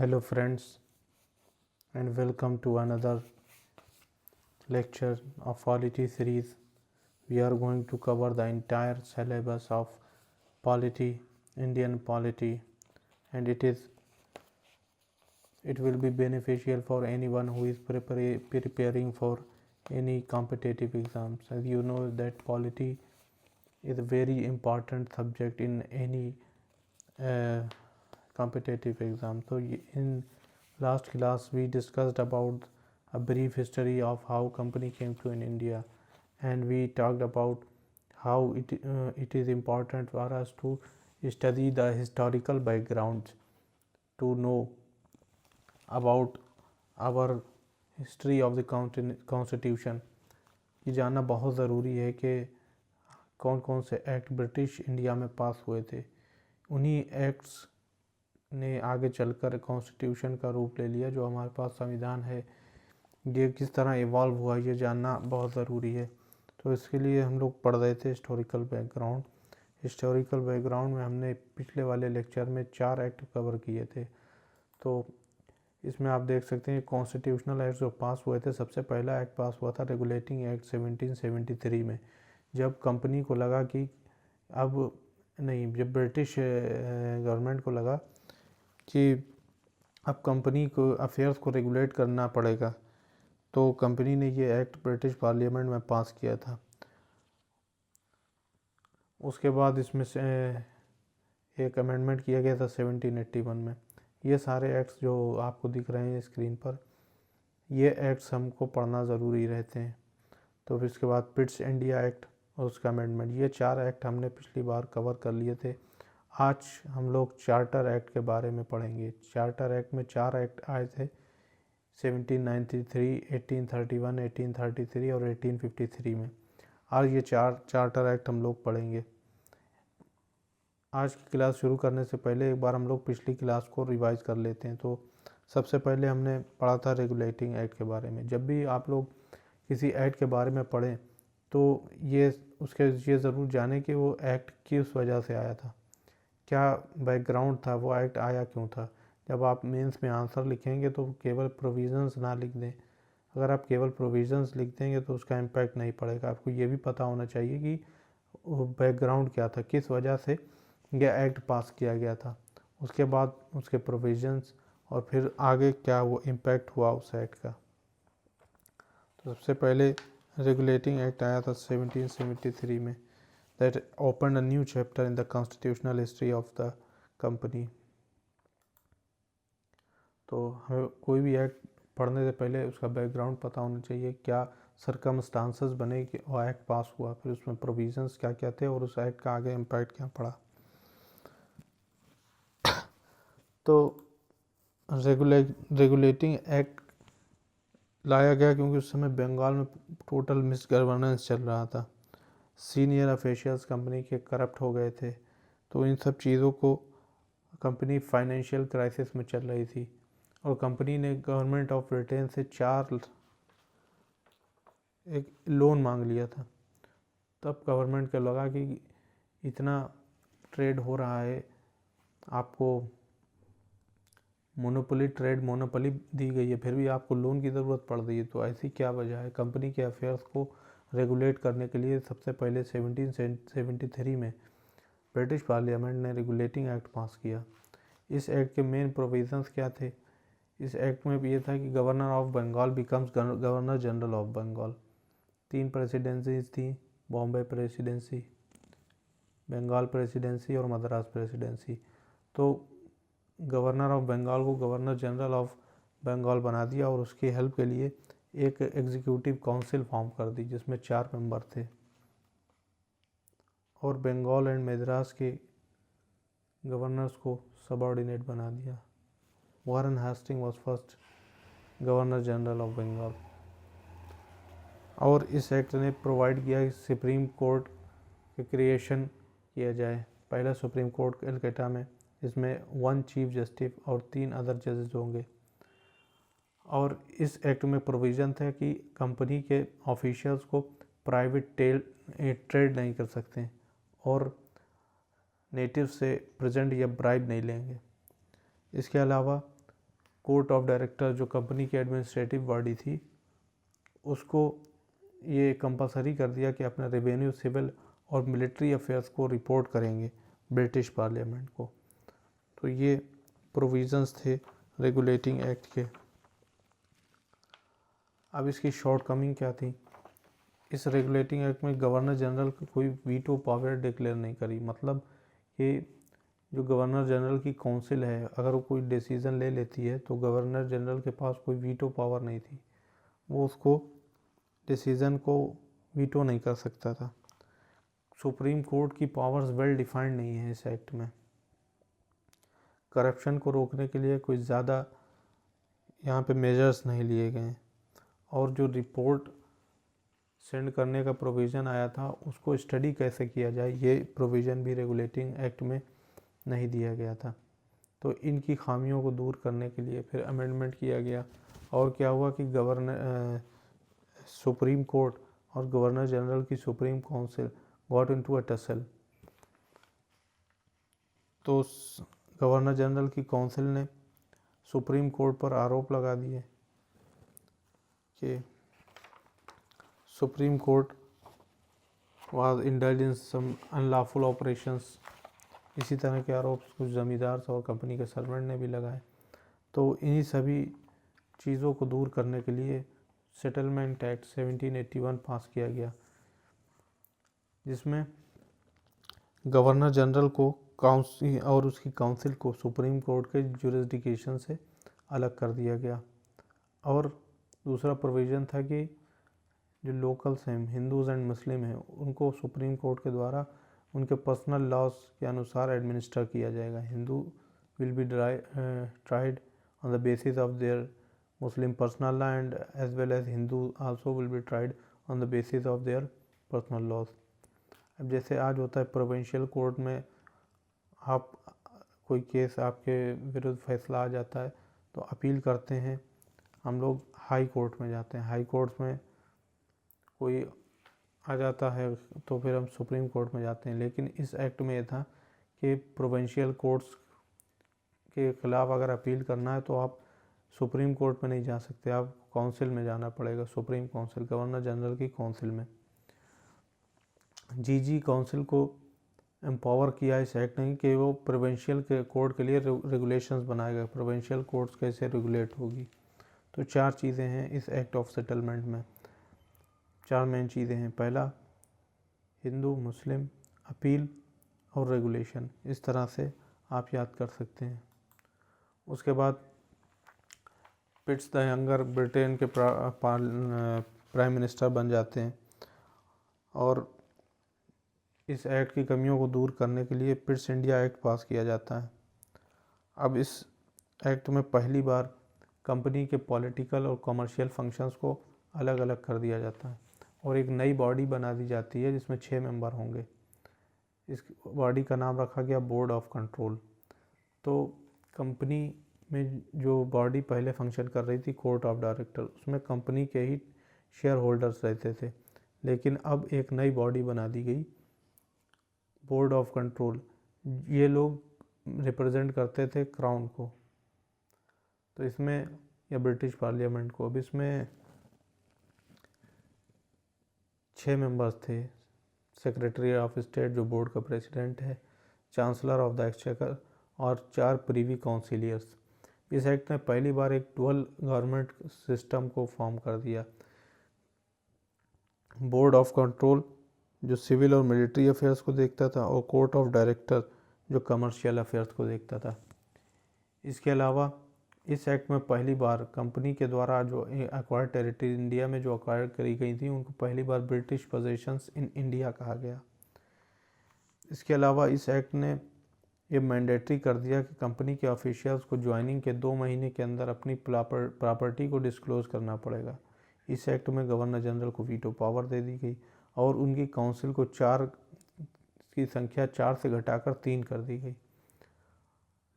Hello friends, and welcome to another lecture of polity series. We are going to cover the entire syllabus of polity, Indian polity, and it will be beneficial for anyone who is preparing for any competitive exams. As you know that polity is a very important subject in any uh, competitive exam. So in last class we discussed about a brief history of how company came to in India, and we talked about how it is important for us to study the historical background to know about our history of the constitution. ये जानना बहुत ज़रूरी है कि कौन कौन से act British India में पास हुए थे। उन्हीं एक्ट्स ने आगे चलकर कॉन्स्टिट्यूशन का रूप ले लिया जो हमारे पास संविधान है। ये किस तरह इवॉल्व हुआ ये जानना बहुत ज़रूरी है। तो इसके लिए हम लोग पढ़ रहे थे हिस्टोरिकल बैकग्राउंड। हिस्टोरिकल बैकग्राउंड में हमने पिछले वाले लेक्चर में 4 एक्ट कवर किए थे। तो इसमें आप देख सकते हैं कॉन्स्टिट्यूशनल एक्ट जो पास हुए थे। सबसे पहला एक्ट पास हुआ था रेगुलेटिंग एक्ट 1773 में, जब कंपनी को लगा कि जब ब्रिटिश गवर्नमेंट को लगा कि अब कंपनी को अफेयर्स को रेगुलेट करना पड़ेगा, तो कंपनी ने ये एक्ट ब्रिटिश पार्लियामेंट में पास किया था। उसके बाद इसमें से एक अमेंडमेंट किया गया था 1781 में। ये सारे एक्ट्स जो आपको दिख रहे हैं स्क्रीन पर, ये एक्ट्स हमको पढ़ना ज़रूरी रहते हैं। तो फिर इसके बाद पिट्स इंडिया एक्ट और उसका अमेंडमेंट, ये 4 एक्ट हमने पिछली बार कवर कर लिए थे। आज हम लोग चार्टर एक्ट के बारे में पढ़ेंगे। चार्टर एक्ट में 4 एक्ट आए थे, 1793, 1831, 1833 और 1853 में। आज ये 4 चार्टर एक्ट हम लोग पढ़ेंगे। आज की क्लास शुरू करने से पहले एक बार हम लोग पिछली क्लास को रिवाइज कर लेते हैं। तो सबसे पहले हमने पढ़ा था रेगुलेटिंग एक्ट के बारे में। जब भी आप लोग किसी एक्ट के बारे में पढ़ें तो ये ज़रूर जानें कि वो एक्ट किस वजह से आया था, क्या बैकग्राउंड था, वो एक्ट आया क्यों था। जब आप मेंस में आंसर लिखेंगे तो केवल प्रोविज़न्स ना लिख दें। अगर आप केवल प्रोविज़न्स लिख देंगे तो उसका इम्पैक्ट नहीं पड़ेगा। आपको ये भी पता होना चाहिए कि बैकग्राउंड क्या था, किस वजह से यह एक्ट पास किया गया था, उसके बाद उसके प्रोविज़न्स और फिर आगे क्या वो इम्पैक्ट हुआ उस एक्ट का। तो सबसे पहले रेगुलेटिंग एक्ट आया था 1773 में, that opened a new chapter in the constitutional history of the company। तो हमें कोई भी एक्ट पढ़ने से पहले उसका बैकग्राउंड पता होना चाहिए, क्या सरकमस्टांसेस बने कि वो एक्ट पास हुआ, फिर उसमें प्रोविजंस क्या क्या थे और उस एक्ट का आगे इम्पैक्ट क्या पड़ा। तो रेगुलेटिंग एक्ट लाया गया क्योंकि उस समय बंगाल में टोटल मिस गवर्नेंस चल रहा था। सीनियर ऑफिशियल्स कंपनी के करप्ट हो गए थे। तो इन सब चीज़ों को कंपनी फाइनेंशियल क्राइसिस में चल रही थी और कंपनी ने गवर्नमेंट ऑफ ब्रिटेन से एक लोन मांग लिया था। तब गवर्नमेंट को लगा कि इतना ट्रेड हो रहा है, आपको मोनोपोली दी गई है, फिर भी आपको लोन की ज़रूरत पड़ रही है, तो ऐसी क्या वजह है। कंपनी के अफेयर्स को रेगुलेट करने के लिए सबसे पहले 1773 में ब्रिटिश पार्लियामेंट ने रेगुलेटिंग एक्ट पास किया। इस एक्ट के मेन प्रोविजंस क्या थे। इस एक्ट में ये था कि governor of Bengal becomes governor general of Bengal. 3 presidencies थी, बॉम्बे प्रेसिडेंसी, बंगाल प्रेसिडेंसी और मद्रास प्रेसिडेंसी। तो गवर्नर ऑफ बंगाल को गवर्नर जनरल ऑफ बंगाल बना दिया और उसकी हेल्प के लिए एक एग्जीक्यूटिव काउंसिल फॉर्म कर दी जिसमें 4 मेंबर थे, और बंगाल एंड मद्रास के गवर्नर्स को सबऑर्डिनेट बना दिया। Warren Hastings was first governor general of Bengal. और इस एक्ट ने प्रोवाइड किया कि सुप्रीम कोर्ट के क्रिएशन किया जाए। पहला सुप्रीम कोर्ट कलकत्ता में, इसमें 1 चीफ जस्टिस और 3 अदर जजेस होंगे। और इस एक्ट में प्रोविज़न था कि कंपनी के ऑफिशियल्स को प्राइवेट ट्रेड नहीं कर सकते और नेटिव से प्रेजेंट या ब्राइब नहीं लेंगे। इसके अलावा कोर्ट ऑफ डायरेक्टर जो कंपनी की एडमिनिस्ट्रेटिव बॉडी थी, उसको ये कंपलसरी कर दिया कि अपने रेवेन्यू, सिविल और मिलिट्री अफेयर्स को रिपोर्ट करेंगे ब्रिटिश पार्लियामेंट को। तो ये प्रोविज़न्स थे रेगुलेटिंग एक्ट के। अब इसकी शॉर्टकमिंग क्या थी? इस रेगुलेटिंग एक्ट में गवर्नर जनरल को कोई वीटो पावर डिक्लेयर नहीं करी। मतलब कि जो गवर्नर जनरल की काउंसिल है, अगर वो कोई डिसीज़न ले लेती है तो गवर्नर जनरल के पास कोई वीटो पावर नहीं थी, वो उसको डिसीज़न को वीटो नहीं कर सकता था। सुप्रीम कोर्ट की पावर्स वेल डिफाइंड नहीं है इस एक्ट में। करप्शन को रोकने के लिए कोई ज़्यादा यहाँ पे मेजर्स नहीं लिए गए, और जो रिपोर्ट सेंड करने का प्रोविज़न आया था उसको स्टडी कैसे किया जाए, ये प्रोविज़न भी रेगुलेटिंग एक्ट में नहीं दिया गया था। तो इनकी खामियों को दूर करने के लिए फिर अमेंडमेंट किया गया। और क्या हुआ कि सुप्रीम कोर्ट और गवर्नर जनरल की supreme council got into a tussle. तो गवर्नर जनरल की काउंसिल ने सुप्रीम कोर्ट पर आरोप लगा दिए कि supreme court was indulge in some unlawful operations. इसी तरह के आरोप कुछ ज़मींदार और कंपनी के सर्वेंट ने भी लगाए। तो इन्हीं सभी चीज़ों को दूर करने के लिए सेटलमेंट एक्ट 1781 पास किया गया, जिसमें गवर्नर जनरल को काउंसिल और उसकी काउंसिल को सुप्रीम कोर्ट के जुरिसडिक्शन से अलग कर दिया गया। और दूसरा प्रोविज़न था कि जो लोकल्स हैं, हिंदूज़ एंड मुस्लिम हैं, उनको सुप्रीम कोर्ट के द्वारा उनके पर्सनल लॉज के अनुसार एडमिनिस्टर किया जाएगा। Hindu will be tried on the basis of their Muslim personal law and as well as Hindu also will be tried on the basis of their personal laws. अब जैसे आज होता है प्रोविंशियल कोर्ट में, आप कोई केस आपके विरुद्ध फैसला आ जाता है तो अपील करते हैं, हम लोग हाई कोर्ट में जाते हैं। हाई कोर्ट में कोई आ जाता है तो फिर हम सुप्रीम कोर्ट में जाते हैं। लेकिन इस एक्ट में ये था कि प्रोविंशियल कोर्ट्स के ख़िलाफ़ अगर अपील करना है तो आप सुप्रीम कोर्ट में नहीं जा सकते, आप काउंसिल में जाना पड़ेगा, सुप्रीम काउंसिल, गवर्नर जनरल की काउंसिल में। जीजी काउंसिल को एम्पावर किया इस एक्ट ने कि वो प्रोविंशियल के कोर्ट के लिए रेगुलेशंस बनाएगा, प्रोविंशियल कोर्ट्स कैसे रेगुलेट होगी। तो 4 चीज़ें हैं इस एक्ट ऑफ सेटलमेंट में, 4 मेन चीज़ें हैं। पहला, हिंदू मुस्लिम, अपील और रेगुलेशन। इस तरह से आप याद कर सकते हैं। उसके बाद पिट्स द यंगर ब्रिटेन के प्राइम मिनिस्टर बन जाते हैं, और इस एक्ट की कमियों को दूर करने के लिए पिट्स इंडिया एक्ट पास किया जाता है। अब इस एक्ट में पहली बार कंपनी के पॉलिटिकल और कमर्शियल फंक्शंस को अलग अलग कर दिया जाता है, और एक नई बॉडी बना दी जाती है जिसमें 6 मेंबर होंगे। इस बॉडी का नाम रखा गया बोर्ड ऑफ कंट्रोल। तो कंपनी में जो बॉडी पहले फंक्शन कर रही थी, कोर्ट ऑफ डायरेक्टर, उसमें कंपनी के ही शेयर होल्डर्स रहते थे। लेकिन अब एक नई बॉडी बना दी गई, बोर्ड ऑफ कंट्रोल। ये लोग रिप्रेजेंट करते थे क्राउन को, तो इसमें, या ब्रिटिश पार्लियामेंट को। अब इसमें 6 मेंबर्स थे। सेक्रेटरी ऑफ स्टेट जो बोर्ड का प्रेसिडेंट है, चांसलर ऑफ द एक्सचेकर और 4 प्रीवी काउंसिलियर्स। इस एक्ट ने पहली बार एक डुअल गवर्नमेंट सिस्टम को फॉर्म कर दिया। बोर्ड ऑफ कंट्रोल जो सिविल और मिलिट्री अफेयर्स को देखता था, और कोर्ट ऑफ डायरेक्टर जो कमर्शियल अफेयर्स को देखता था। इसके अलावा इस एक्ट में पहली बार कंपनी के द्वारा जो एक्वायर्ड टेरिटरी इंडिया में जो एक्वायर करी गई थी, उनको पहली बार ब्रिटिश पोजेशंस इन इंडिया कहा गया। इसके अलावा इस एक्ट ने ये मैंडेटरी कर दिया कि कंपनी के ऑफिशियल्स को ज्वाइनिंग के 2 महीने के अंदर अपनी प्रॉपर्टी को डिस्क्लोज करना पड़ेगा। इस एक्ट में गवर्नर जनरल को वीटो पावर दे दी गई, और उनकी काउंसिल को 4 की संख्या 4 से घटाकर 3 कर दी गई।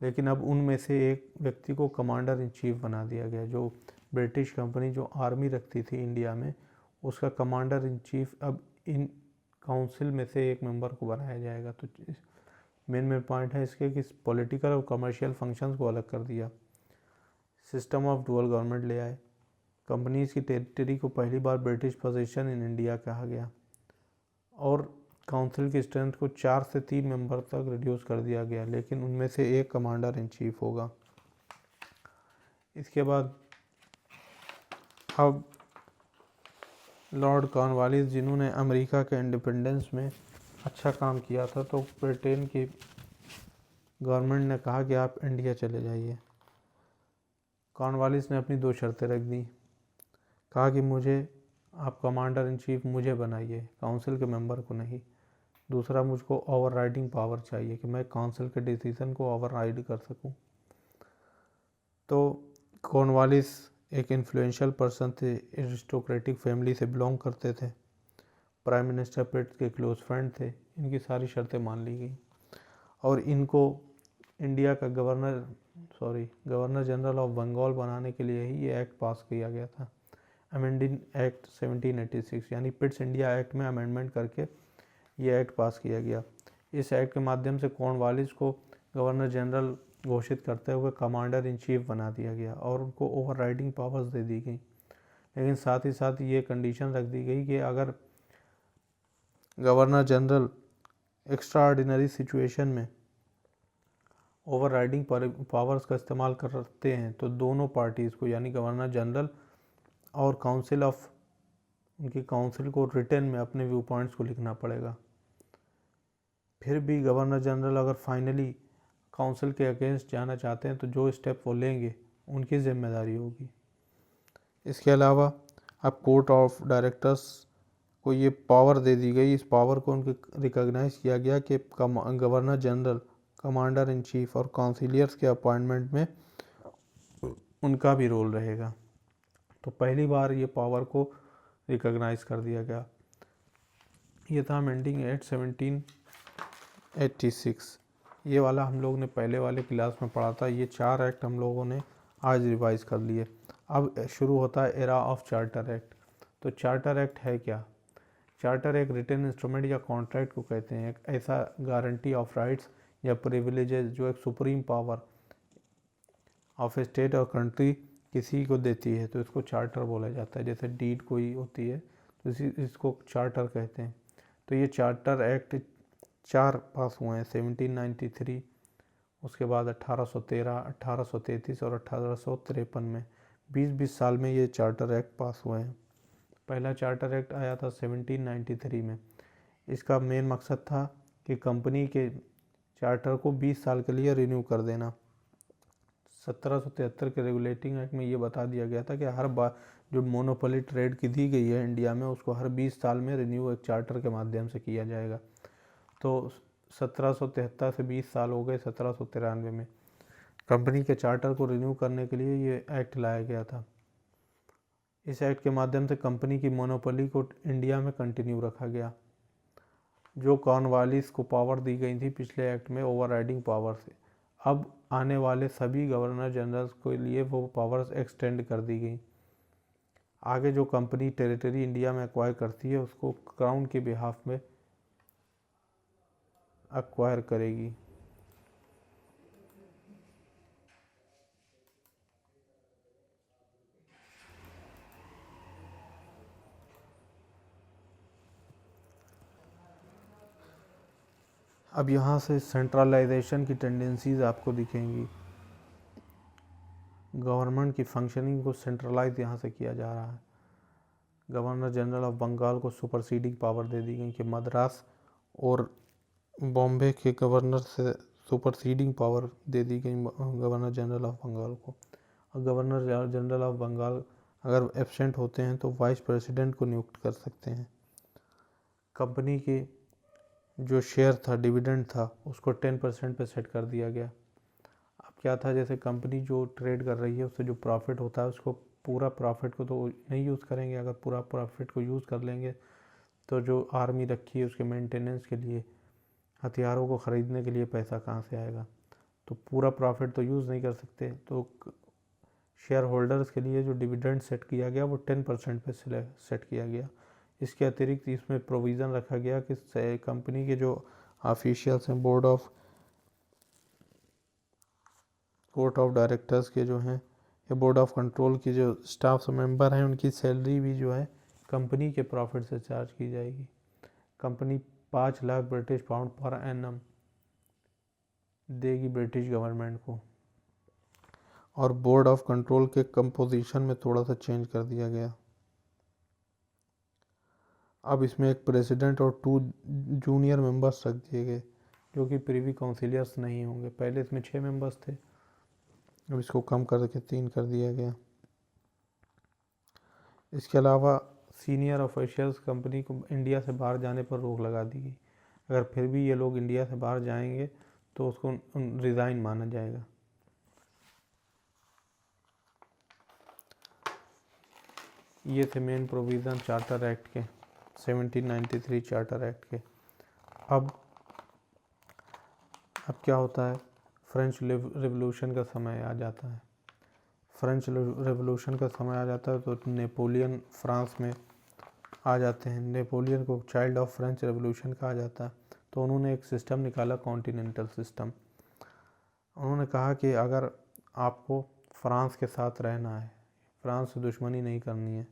लेकिन अब उनमें से एक व्यक्ति को कमांडर इन चीफ बना दिया गया। जो ब्रिटिश कंपनी जो आर्मी रखती थी इंडिया में, उसका कमांडर इन चीफ अब इन काउंसिल में से एक मेंबर को बनाया जाएगा। तो मेन पॉइंट है इसके कि पॉलिटिकल और कमर्शियल फंक्शंस को अलग कर दिया। सिस्टम ऑफ डुअल गवर्नमेंट ले आए। कंपनीज की टेरिटरी को पहली बार ब्रिटिश पोजीशन इन इंडिया कहा गया और काउंसिल की स्ट्रेंथ को 4 से 3 मेंबर तक रिड्यूस कर दिया गया, लेकिन उनमें से एक कमांडर इन चीफ होगा। इसके बाद अब लॉर्ड कॉर्नवालिस, जिन्होंने अमेरिका के इंडिपेंडेंस में अच्छा काम किया था, तो ब्रिटेन की गवर्नमेंट ने कहा कि आप इंडिया चले जाइए। कॉर्नवालिस ने अपनी 2 शर्तें रख दी। कहा कि मुझे आप कमांडर इन चीफ मुझे बनाइए, काउंसिल के मेंबर को नहीं। दूसरा, मुझको ओवरराइडिंग पावर चाहिए कि मैं काउंसिल के डिसीजन को ओवरराइड कर सकूं। तो कॉर्नवालिस एक इन्फ्लुएंशियल पर्सन थे, एरिस्टोक्रेटिक फैमिली से बिलोंग करते थे, प्राइम मिनिस्टर पिट के क्लोज फ्रेंड थे। इनकी सारी शर्तें मान ली गई और इनको इंडिया का गवर्नर जनरल ऑफ बंगाल बनाने के लिए ही ये एक्ट पास किया गया था, अमेंडिंग एक्ट 1786, यानी पिट्स इंडिया एक्ट में अमेंडमेंट करके ये एक्ट पास किया गया। इस एक्ट के माध्यम से कॉर्नवालिस को गवर्नर जनरल घोषित करते हुए कमांडर इन चीफ बना दिया गया और उनको ओवरराइडिंग पावर्स दे दी गई। लेकिन साथ ही साथ ये कंडीशन रख दी गई कि अगर governor general extra ordinary situation में ओवरराइडिंग पावर्स का इस्तेमाल करते हैं तो दोनों पार्टीज़ को, यानी गवर्नर जनरल और उनकी काउंसिल को रिटर्न में अपने व्यू पॉइंट्स को लिखना पड़ेगा। फिर भी गवर्नर जनरल अगर फाइनली काउंसिल के अगेंस्ट जाना चाहते हैं तो जो स्टेप वो लेंगे उनकी जिम्मेदारी होगी। इसके अलावा अब कोर्ट ऑफ डायरेक्टर्स को ये पावर दे दी गई। इस पावर को उनके रिकॉग्नाइज किया गया कि governor general, commander in chief और काउंसिलियर्स के अपॉइंटमेंट में उनका भी रोल रहेगा। तो पहली बार ये पावर को रिकॉग्नाइज कर दिया गया। ये था अमेंडिंग एक्ट 1786। ये वाला हम लोग ने पहले वाले क्लास में पढ़ा था। ये 4 एक्ट हम लोगों ने आज रिवाइज कर लिए। अब शुरू होता है एरा ऑफ चार्टर एक्ट। तो चार्टर एक्ट है क्या? चार्टर एक रिटन इंस्ट्रूमेंट या कॉन्ट्रैक्ट को कहते हैं, एक ऐसा गारंटी ऑफ राइट्स या प्रिविलेजेस जो एक सुप्रीम पावर ऑफ स्टेट और कंट्री किसी को देती है, तो इसको चार्टर बोला जाता है। जैसे डीड कोई होती है तो इसको चार्टर कहते हैं। तो ये चार्टर एक्ट 4 पास हुए हैं, 1793, उसके बाद 1813, 1833 और 1853 में। 20-20 साल में ये चार्टर एक्ट पास हुए हैं। पहला चार्टर एक्ट आया था 1793 में। इसका मेन मकसद था कि कंपनी के चार्टर को 20 साल के लिए रिन्यू कर देना। 1773 के रेगुलेटिंग एक्ट में ये बता दिया गया था कि हर बार जो मोनोपोली ट्रेड की दी गई है इंडिया में, उसको हर 20 साल में रिन्यू एक चार्टर के माध्यम से किया जाएगा। तो 1773 से 20 साल हो गए 1793 में। कंपनी के चार्टर को रिन्यू करने के लिए ये एक्ट लाया गया था। इस एक्ट के माध्यम से कंपनी की मोनोपोली को इंडिया में कंटिन्यू रखा गया। जो कॉर्नवालिस को पावर दी गई थी पिछले एक्ट में ओवरराइडिंग पावर से, अब आने वाले सभी गवर्नर जनरल्स के लिए वो पावर्स एक्सटेंड कर दी गई। आगे जो कंपनी टेरिटरी इंडिया में एक्वायर करती है उसको क्राउन के बिहाफ में एक्वायर करेगी। अब यहाँ से सेंट्रलाइजेशन की टेंडेंसीज आपको दिखेंगी। गवर्नमेंट की फंक्शनिंग को सेंट्रलाइज यहाँ से किया जा रहा है। गवर्नर जनरल ऑफ बंगाल को सुपरसीडिंग पावर दे दी गई कि मद्रास और बॉम्बे के गवर्नर से सुपरसीडिंग पावर दे दी गई गवर्नर जनरल ऑफ बंगाल को। और गवर्नर जनरल ऑफ बंगाल अगर एब्सेंट होते हैं तो वाइस प्रेसिडेंट को नियुक्त कर सकते हैं। कंपनी के जो शेयर था, डिविडेंड था, उसको 10% पे सेट कर दिया गया। अब क्या था, जैसे कंपनी जो ट्रेड कर रही है उससे जो प्रॉफिट होता है उसको, पूरा प्रॉफिट को तो नहीं यूज़ करेंगे। अगर पूरा प्रॉफिट को यूज़ कर लेंगे तो जो आर्मी रखी है उसके मेंटेनेंस के लिए, हथियारों को ख़रीदने के लिए पैसा कहाँ से आएगा? तो पूरा प्रॉफिट तो यूज़ नहीं कर सकते। तो शेयर होल्डर्स के लिए जो डिविडेंड सेट किया गया वो 10% पे सेट किया गया। इसके अतिरिक्त इसमें प्रोविज़न रखा गया कि कंपनी के जो ऑफिशियल्स हैं, कोर्ट ऑफ डायरेक्टर्स के जो हैं, ये बोर्ड ऑफ कंट्रोल की जो स्टाफ मेंबर हैं उनकी सैलरी भी जो है कंपनी के प्रॉफिट से चार्ज की जाएगी। Company 5 lakh British pound per annum देगी ब्रिटिश गवर्नमेंट को। और बोर्ड ऑफ कंट्रोल के कंपोजिशन में थोड़ा सा चेंज कर दिया गया। अब इसमें एक प्रेसिडेंट और 2 जूनियर मेंबर्स रख दिए गए जो कि प्रीवी काउंसिलर्स नहीं होंगे। पहले इसमें 6 मेंबर्स थे, अब इसको कम करके 3 कर दिया गया। इसके अलावा सीनियर ऑफिशियल्स कंपनी को इंडिया से बाहर जाने पर रोक लगा दी गई। अगर फिर भी ये लोग इंडिया से बाहर जाएंगे तो उसको रिज़ाइन माना जाएगा। ये थे मेन प्रोविज़न चार्टर एक्ट के, 1793 चार्टर एक्ट के। अब क्या होता है, फ्रेंच रेवोल्यूशन का समय आ जाता है। फ्रेंच रेवोल्यूशन का समय आ जाता है तो नेपोलियन फ्रांस में आ जाते हैं। नेपोलियन को चाइल्ड ऑफ फ्रेंच रेवोल्यूशन कहा जाता है। तो उन्होंने एक सिस्टम निकाला, कॉन्टिनेंटल सिस्टम। उन्होंने कहा कि अगर आपको फ्रांस के साथ रहना है, फ्रांस से दुश्मनी नहीं करनी है,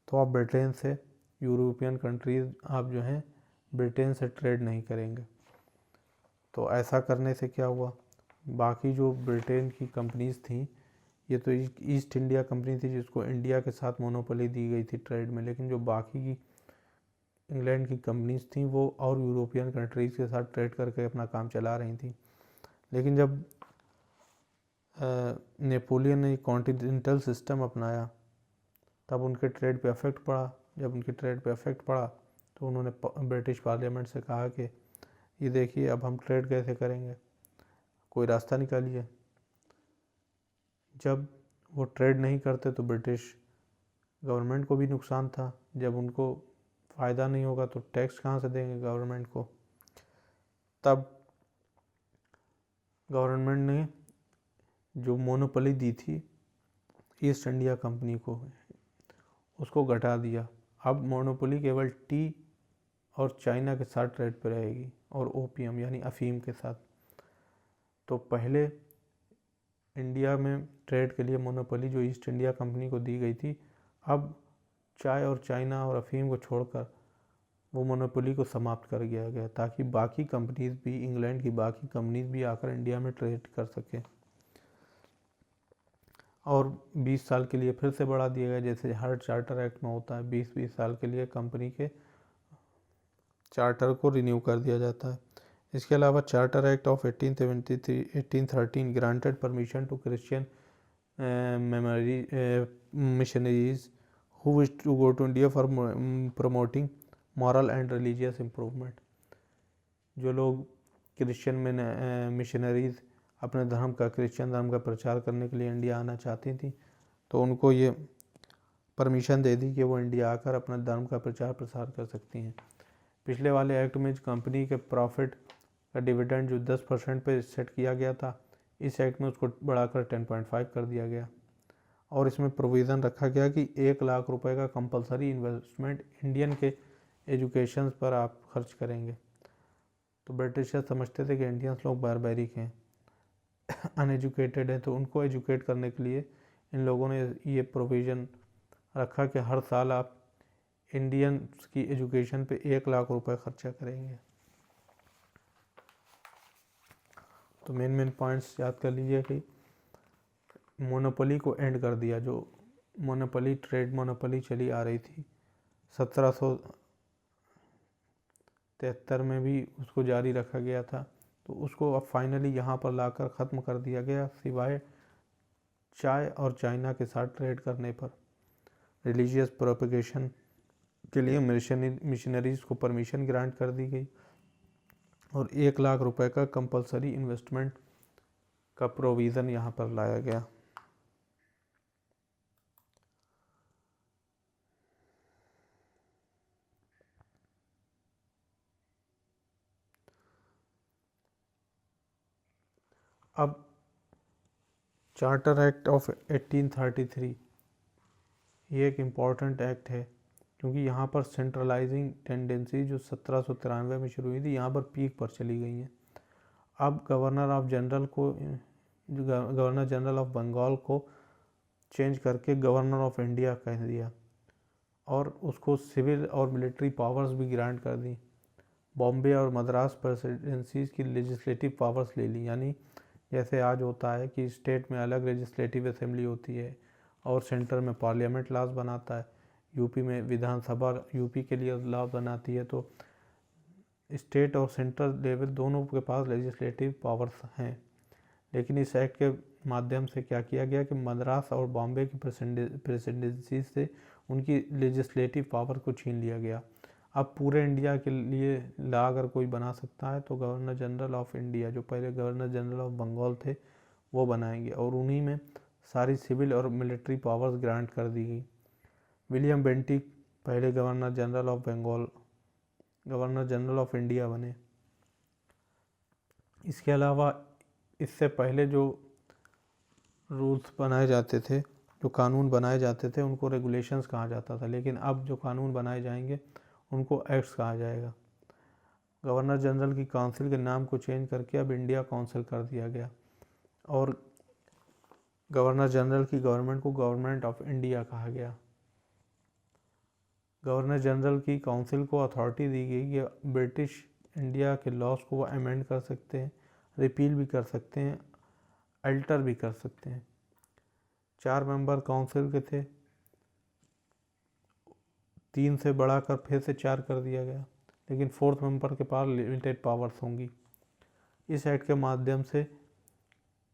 तो आप ब्रिटेन से, यूरोपियन कंट्रीज़ आप जो हैं ब्रिटेन से ट्रेड नहीं करेंगे। तो ऐसा करने से क्या हुआ, बाकी जो ब्रिटेन की कंपनीज़ थी, ये तो ईस्ट इंडिया कंपनी थी जिसको इंडिया के साथ मोनोपोली दी गई थी ट्रेड में, लेकिन जो बाकी की इंग्लैंड की कंपनीज़ थी वो और यूरोपियन कंट्रीज़ के साथ ट्रेड करके अपना काम चला रही थी। लेकिन जब नेपोलियन ने कॉन्टिनेंटल सिस्टम अपनाया तब उनके ट्रेड पे अफेक्ट पड़ा। जब उनकी ट्रेड पे अफेक्ट पड़ा तो उन्होंने ब्रिटिश पार्लियामेंट से कहा कि ये देखिए अब हम ट्रेड कैसे करेंगे, कोई रास्ता निकालिए। जब वो ट्रेड नहीं करते तो ब्रिटिश गवर्नमेंट को भी नुकसान था। जब उनको फ़ायदा नहीं होगा तो टैक्स कहाँ से देंगे गवर्नमेंट को। तब गवर्नमेंट ने जो मोनोपोली दी थी ईस्ट इंडिया कंपनी को, उसको घटा दिया। अब मोनोपोली केवल टी और चाइना के साथ ट्रेड पर रहेगी और ओपीएम यानी अफीम के साथ। तो पहले इंडिया में ट्रेड के लिए मोनोपोली जो ईस्ट इंडिया कंपनी को दी गई थी, अब चाय और चाइना और अफीम को छोड़कर वो मोनोपोली को समाप्त कर दिया गया ताकि बाकी कंपनीज भी, इंग्लैंड की बाकी कंपनीज भी आकर इंडिया में ट्रेड कर सकें। और 20 साल के लिए फिर से बढ़ा दिया गया, जैसे हर चार्टर एक्ट में होता है। 20-20 साल के लिए कंपनी के चार्टर को रिन्यू कर दिया जाता है। इसके अलावा charter act of 1813 granted permission to Christian missionaries who wish to go to India for promoting moral and religious improvement। जो लोग क्रिश्चियन में मिशनरीज अपने धर्म का, क्रिश्चियन धर्म का प्रचार करने के लिए इंडिया आना चाहती थी, तो उनको ये परमिशन दे दी कि वो इंडिया आकर अपना धर्म का प्रचार प्रसार कर सकती हैं। पिछले वाले एक्ट में कंपनी के प्रॉफिट का डिविडेंड जो 10% पे सेट किया गया था, इस एक्ट में उसको बढ़ाकर 10.5 कर दिया गया। और इसमें प्रोविज़न रखा गया कि 1 लाख रुपए का कंपलसरी इन्वेस्टमेंट इंडियन के एजुकेशन पर आप खर्च करेंगे। तो ब्रिटिशर्स समझते थे कि इंडियंस लोग बारबैरिक हैं, अनएजुकेटेड हैं, तो उनको एजुकेट करने के लिए इन लोगों ने ये प्रोविज़न रखा कि हर साल आप इंडियंस की एजुकेशन पे 1 लाख रुपए खर्चा करेंगे। तो मेन पॉइंट्स याद कर लीजिए कि मोनोपोली को एंड कर दिया। जो मोनोपोली, ट्रेड मोनोपोली चली आ रही थी 1773 में भी उसको जारी रखा गया था, तो उसको अब फाइनली यहाँ पर लाकर ख़त्म कर दिया गया, सिवाय चाय और चाइना के साथ ट्रेड करने पर। रिलीजियस प्रोपेगेशन के लिए मिशनरीज़ को परमिशन ग्रांट कर दी गई और 1 लाख रुपए का कंपलसरी इन्वेस्टमेंट का प्रोविज़न यहाँ पर लाया गया। अब चार्टर एक्ट ऑफ 1833 ये एक इम्पॉर्टेंट एक्ट है क्योंकि यहाँ पर सेंट्रलाइजिंग टेंडेंसी जो 1793 में शुरू हुई थी, यहाँ पर पीक पर चली गई है। अब गवर्नर जनरल ऑफ बंगाल को चेंज करके गवर्नर ऑफ इंडिया कह दिया और उसको सिविल और मिलिट्री पावर्स भी ग्रांट कर दी। बॉम्बे और मद्रास प्रेसिडेंसीज की लेजिस्लेटिव पावर्स ले ली, यानी जैसे आज होता है कि स्टेट में अलग लेजिस्लेटिव असेंबली होती है और सेंटर में पार्लियामेंट लॉज बनाता है, यूपी में विधानसभा यूपी के लिए लॉ बनाती है, तो स्टेट और सेंट्रल लेवल दोनों के पास लेजिस्लेटिव पावर्स हैं। लेकिन इस एक्ट के माध्यम से क्या किया गया कि मद्रास और बॉम्बे की प्रेसिडेंसी से उनकी लेजिस्लेटिव पावर को छीन लिया गया। अब पूरे इंडिया के लिए लॉ अगर कोई बना सकता है तो गवर्नर जनरल ऑफ इंडिया, जो पहले गवर्नर जनरल ऑफ बंगाल थे, वो बनाएंगे और उन्हीं में सारी सिविल और मिलिट्री पावर्स ग्रांट कर दी गई। विलियम बेंटिक पहले governor general of Bengal, governor general of India बने। इसके अलावा इससे पहले जो रूल्स बनाए जाते थे, जो कानून बनाए जाते थे, उनको रेगुलेशंस कहा जाता था, लेकिन अब जो कानून बनाए जाएंगे उनको एक्ट्स कहा जाएगा। गवर्नर जनरल की काउंसिल के नाम को चेंज करके अब इंडिया काउंसिल कर दिया गया और गवर्नर जनरल की गवर्नमेंट को गवर्नमेंट ऑफ इंडिया कहा गया। गवर्नर जनरल की काउंसिल को अथॉरिटी दी गई कि ब्रिटिश इंडिया के लॉज को वो अमेंड कर सकते हैं, रिपील भी कर सकते हैं, अल्टर भी कर सकते हैं। 4 मेंबर काउंसिल के थे, 3 से बढ़ाकर फिर से 4 कर दिया गया, लेकिन 4th मेंबर के पास लिमिटेड पावर्स होंगी। इस एक्ट के माध्यम से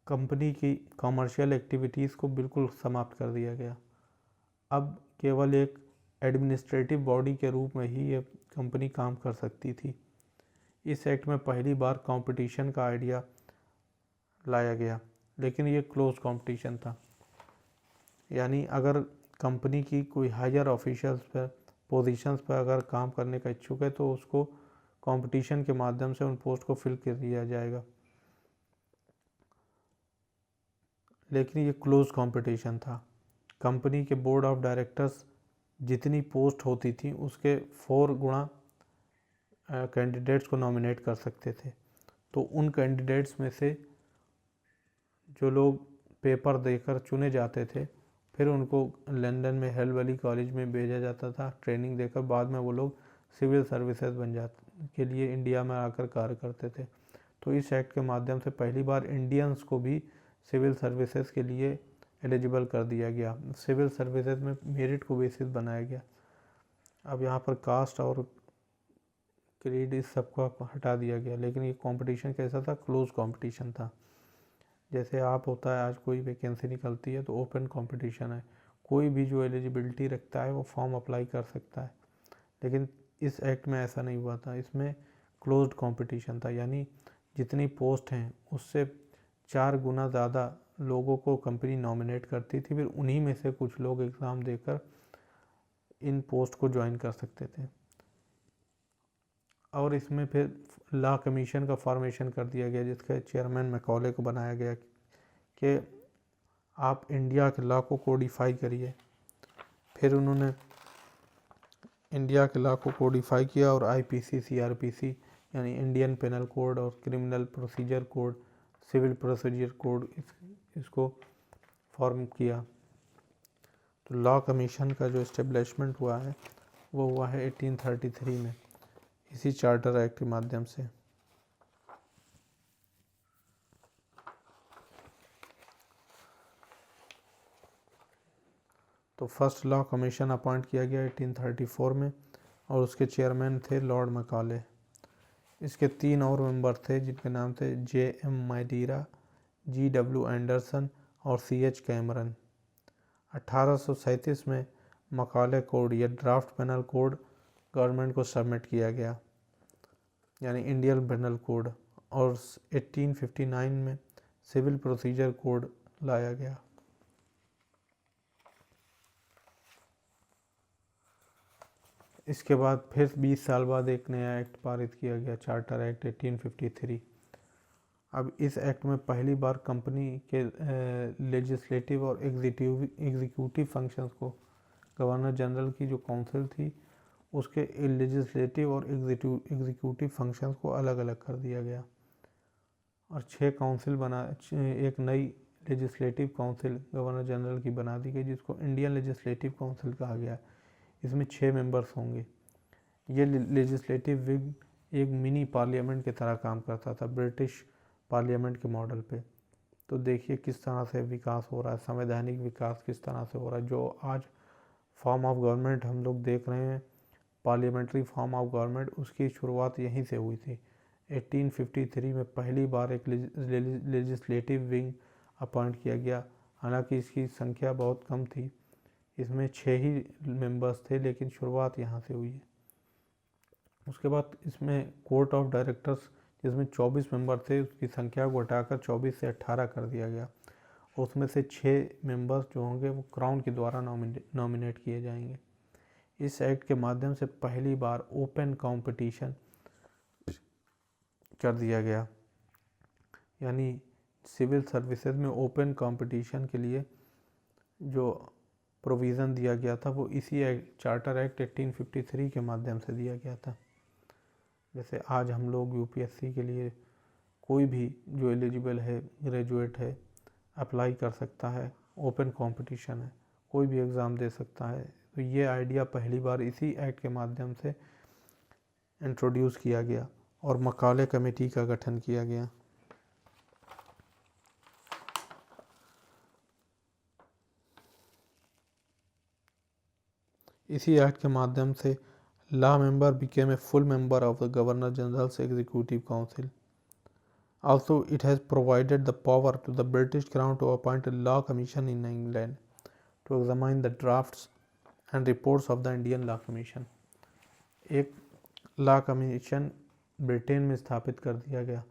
कंपनी की कॉमर्शियल एक्टिविटीज़ को बिल्कुल समाप्त कर दिया गया। अब केवल एक एडमिनिस्ट्रेटिव बॉडी के रूप में ही ये कंपनी काम कर सकती थी। इस एक्ट में पहली बार कंपटीशन का आइडिया लाया गया, लेकिन ये क्लोज कंपटीशन था, यानी अगर कंपनी की कोई हायर ऑफिशियल्स पर पोजीशंस पर अगर काम करने का इच्छुक है तो उसको कंपटीशन के माध्यम से उन पोस्ट को फिल कर दिया जाएगा, लेकिन ये क्लोज कंपटीशन था। कंपनी के बोर्ड ऑफ डायरेक्टर्स जितनी पोस्ट होती थी उसके 4 गुना कैंडिडेट्स को नॉमिनेट कर सकते थे। तो उन कैंडिडेट्स में से जो लोग पेपर देकर चुने जाते थे, फिर उनको लंदन में हेल वैली कॉलेज में भेजा जाता था ट्रेनिंग देकर, बाद में वो लोग सिविल सर्विसेज बन जाते के लिए इंडिया में आकर कार्य करते थे। तो इस एक्ट के माध्यम से पहली बार इंडियंस को भी सिविल सर्विसेज के लिए एलिजिबल कर दिया गया। सिविल सर्विसेज में मेरिट को बेसिस बनाया गया। अब यहाँ पर कास्ट और क्रीड इस सब को हटा दिया गया, लेकिन ये कंपटीशन कैसा था? क्लोज कंपटीशन था। जैसे आप होता है आज कोई वैकेंसी निकलती है तो ओपन कंपटीशन है, कोई भी जो एलिजिबिलिटी रखता है वो फॉर्म अप्लाई कर सकता है, लेकिन इस एक्ट में ऐसा नहीं हुआ था। इसमें क्लोज्ड कंपटीशन था, यानी जितनी पोस्ट हैं उससे 4 गुना ज़्यादा लोगों को कंपनी नॉमिनेट करती थी, फिर उन्हीं में से कुछ लोग एग्ज़ाम देकर इन पोस्ट को ज्वाइन कर सकते थे। और इसमें फिर लॉ कमीशन का फॉर्मेशन कर दिया गया, जिसके चेयरमैन मैकॉले को बनाया गया कि आप इंडिया के लॉ को कोडिफाई करिए। फिर उन्होंने इंडिया के लॉ को कोडिफाई किया और आईपीसी, सीआरपीसी यानी इंडियन पेनल कोड और criminal procedure code, civil procedure code इसको फॉर्म किया। तो लॉ कमीशन का जो इस्टेब्लिशमेंट हुआ है वो हुआ है 1833 में, इसी चार्टर एक्ट के माध्यम से। तो फर्स्ट लॉ कमीशन अपॉइंट किया गया 1834 में और उसके चेयरमैन थे लॉर्ड मैकॉले। इसके 3 और मेंबर थे जिनके नाम थे J.M. मैडीरा, G.W. एंडरसन और C.H. कैमरन। 1837 में मैकॉले कोड या ड्राफ्ट पेनल कोड गवर्नमेंट को सबमिट किया गया, यानी इंडियन पेनल कोड, और 1859 में सिविल प्रोसीजर कोड लाया गया। इसके बाद फिर 20 साल बाद एक नया एक्ट पारित किया गया, चार्टर एक्ट 1853। अब इस एक्ट में पहली बार कंपनी के लेजिस्लेटिव और एग्जीक्यूटिव फंक्शंस को गवर्नर जनरल की जो काउंसिल थी उसके लेजिस्लेटिव और एग्जीक्यूटिव फंक्शंस को अलग अलग कर दिया गया और 6 काउंसिल बना, एक नई लेजिस्लेटिव काउंसिल गवर्नर जनरल की बना दी गई, जिसको इंडियन लेजिस्लेटिव काउंसिल कहा गया। इसमें 6 मेंबर्स होंगे। ये लेजिस्लेटिव विंग एक मिनी पार्लियामेंट की तरह काम करता था, ब्रिटिश पार्लियामेंट के मॉडल पे। तो देखिए किस तरह से विकास हो रहा है, संवैधानिक विकास किस तरह से हो रहा है। जो आज फॉर्म ऑफ गवर्नमेंट हम लोग देख रहे हैं, पार्लियामेंट्री फॉर्म ऑफ गवर्नमेंट, उसकी शुरुआत यहीं से हुई थी। 1853 में पहली बार एक लेजिस्लेटिव विंग अपॉइंट किया गया। हालांकि इसकी संख्या बहुत कम थी, इसमें 6 ही मेंबर्स थे, लेकिन शुरुआत यहाँ से हुई है। उसके बाद इसमें कोर्ट ऑफ डायरेक्टर्स, जिसमें 24 मेंबर थे, उसकी संख्या को घटाकर 24 से 18 कर दिया गया। उसमें से 6 मेंबर्स जो होंगे वो क्राउन के द्वारा नॉमिनेट किए जाएंगे। इस एक्ट के माध्यम से पहली बार ओपन कंपटीशन कर दिया गया, यानी सिविल सर्विसेज में ओपन कंपटीशन के लिए जो प्रोविज़न दिया गया था वो इसी चार्टर एक्ट 1853 के माध्यम से दिया गया था। जैसे आज हम लोग यूपीएससी के लिए कोई भी जो एलिजिबल है, ग्रेजुएट है, अप्लाई कर सकता है, ओपन कंपटीशन है, कोई भी एग्ज़ाम दे सकता है। तो ये आइडिया पहली बार इसी एक्ट के माध्यम से इंट्रोड्यूस किया गया और मकाले कमेटी का गठन किया गया। इसी एक्ट के माध्यम से law member became a full member of the Governor General's Executive Council. Also, it has provided the power to the British Crown to appoint a law commission in England to examine the drafts and reports of the Indian Law Commission. एक law commission Britain में स्थापित कर दिया गया,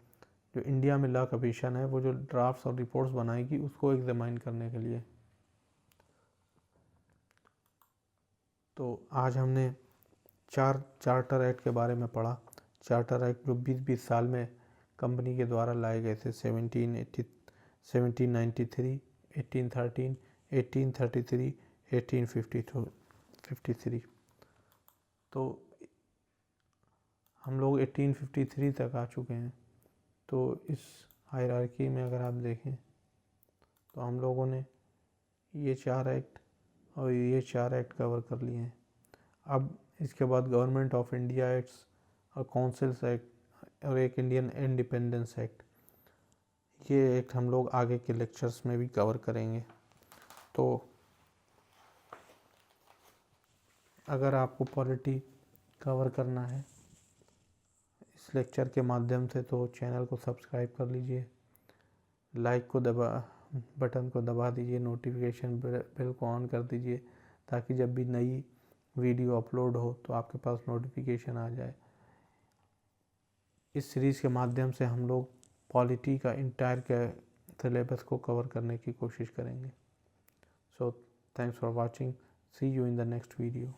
जो India में law commission है, वो जो ड्राफ्ट्स और रिपोर्ट्स बनाएगी उसको एग्जामाइन करने के लिए। तो आज हमने 4 चार्टर एक्ट के बारे में पढ़ा। चार्टर एक्ट जो 20-20 साल में कंपनी के द्वारा लाए गए थे, 1793, 1813, 1833, 1853। तो हम लोग 1853 तक आ चुके हैं। तो इस हायरार्की में अगर आप देखें तो हम लोगों ने ये 4 एक्ट और ये 4 एक्ट कवर कर लिए हैं। अब इसके बाद गवर्नमेंट ऑफ इंडिया एक्ट्स और काउंसिल्स एक्ट और एक इंडियन इंडिपेंडेंस एक्ट, ये एक्ट हम लोग आगे के लेक्चर्स में भी कवर करेंगे। तो अगर आपको पॉलिटी कवर करना है इस लेक्चर के माध्यम से तो चैनल को सब्सक्राइब कर लीजिए, लाइक को बटन को दबा दीजिए, नोटिफिकेशन बेल को ऑन कर दीजिए, ताकि जब भी नई वीडियो अपलोड हो तो आपके पास नोटिफिकेशन आ जाए। इस सीरीज़ के माध्यम से हम लोग पॉलिटी का इंटायर के सिलेबस को कवर करने की कोशिश करेंगे। So thanks for watching, see you in the next video.